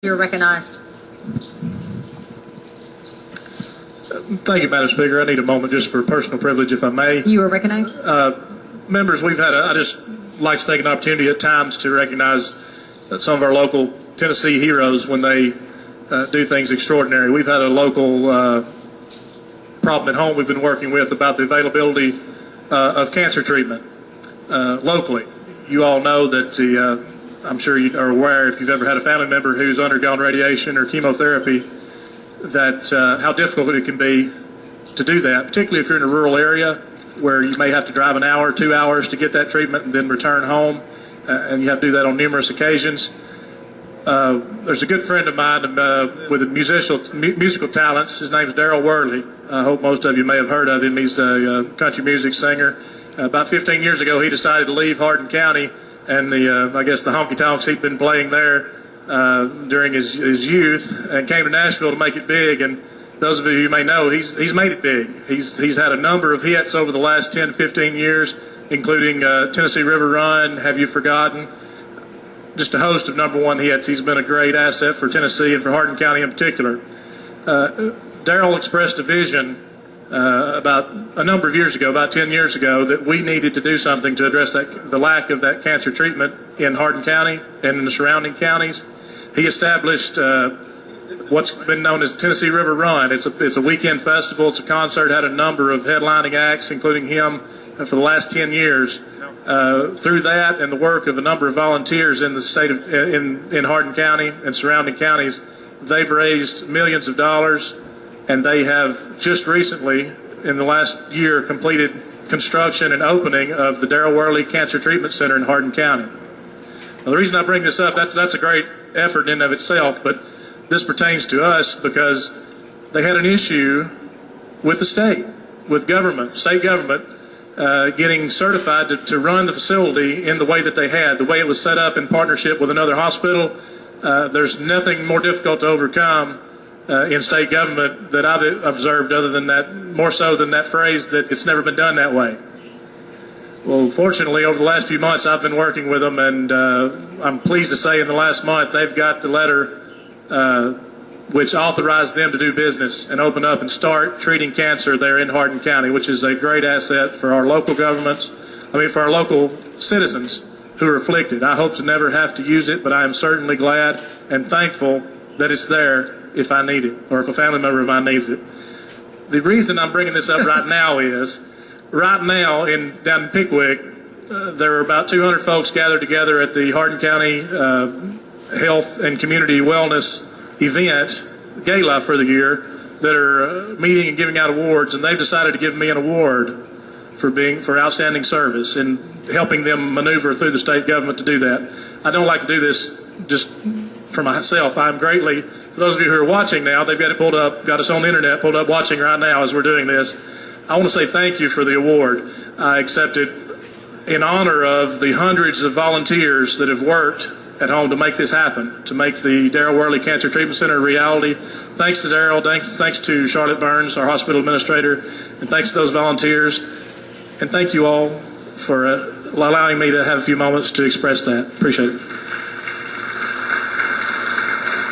You're recognized. Thank you, Madam Speaker. I need a moment just for personal privilege, if I may. You are recognized. Members, I just like to take an opportunity at times to recognize some of our local Tennessee heroes when they do things extraordinary. We've had a local problem at home we've been working with about the availability of cancer treatment locally. You all know that I'm sure you are aware, if you've ever had a family member who's undergone radiation or chemotherapy, that how difficult it can be to do that, particularly if you're in a rural area where you may have to drive an hour, 2 hours to get that treatment and then return home, and you have to do that on numerous occasions. There's a good friend of mine with musical talents. His name's Darrell Worley. I hope most of you may have heard of him. He's a country music singer. About 15 years ago, he decided to leave Hardin County and I guess the honky-tonks he'd been playing there during his youth, and came to Nashville to make it big. And those of you who may know, he's made it big. He's had a number of hits over the last 10, 15 years, including Tennessee River Run, Have You Forgotten? Just a host of #1 hits. He's been a great asset for Tennessee and for Hardin County in particular. Darrell expressed a vision about a number of years ago, about 10 years ago, that we needed to do something to address the lack of that cancer treatment in Hardin County and in the surrounding counties. He established what's been known as Tennessee River Run. It's a weekend festival. It's a concert, had a number of headlining acts, including him, for the last 10 years. Through that and the work of a number of volunteers in the state of in Hardin County and surrounding counties, they've raised millions of dollars, and they have just recently, in the last year, completed construction and opening of the Darrell Worley Cancer Treatment Center in Hardin County. Now, the reason I bring this up, that's a great effort in and of itself, but this pertains to us because they had an issue with the state, with government, state government, getting certified to run the facility in the way that they had, the way it was set up in partnership with another hospital. There's nothing more difficult to overcome in state government that I've observed, other than that, more so than that phrase that it's never been done that way. Well, fortunately, over the last few months, I've been working with them, and I'm pleased to say in the last month they've got the letter which authorized them to do business and open up and start treating cancer there in Hardin County, which is a great asset for our local governments, for our local citizens who are afflicted. I hope to never have to use it, but I am certainly glad and thankful that it's there if I need it, or if a family member of mine needs it. The reason I'm bringing this up right now is, right now down in Pickwick, there are about 200 folks gathered together at the Hardin County Health and Community Wellness event, gala for the year, that are meeting and giving out awards, and they've decided to give me an award for outstanding service in helping them maneuver through the state government to do that. I don't like to do this just for myself. I'm greatly, for those of you who are watching now, they've got it pulled up, got us on the internet, pulled up watching right now as we're doing this. I want to say thank you for the award. I accept it in honor of the hundreds of volunteers that have worked at home to make this happen, to make the Darrell Worley Cancer Treatment Center a reality. Thanks to Darrell, thanks to Charlotte Burns, our hospital administrator, and thanks to those volunteers. And thank you all for allowing me to have a few moments to express that. Appreciate it.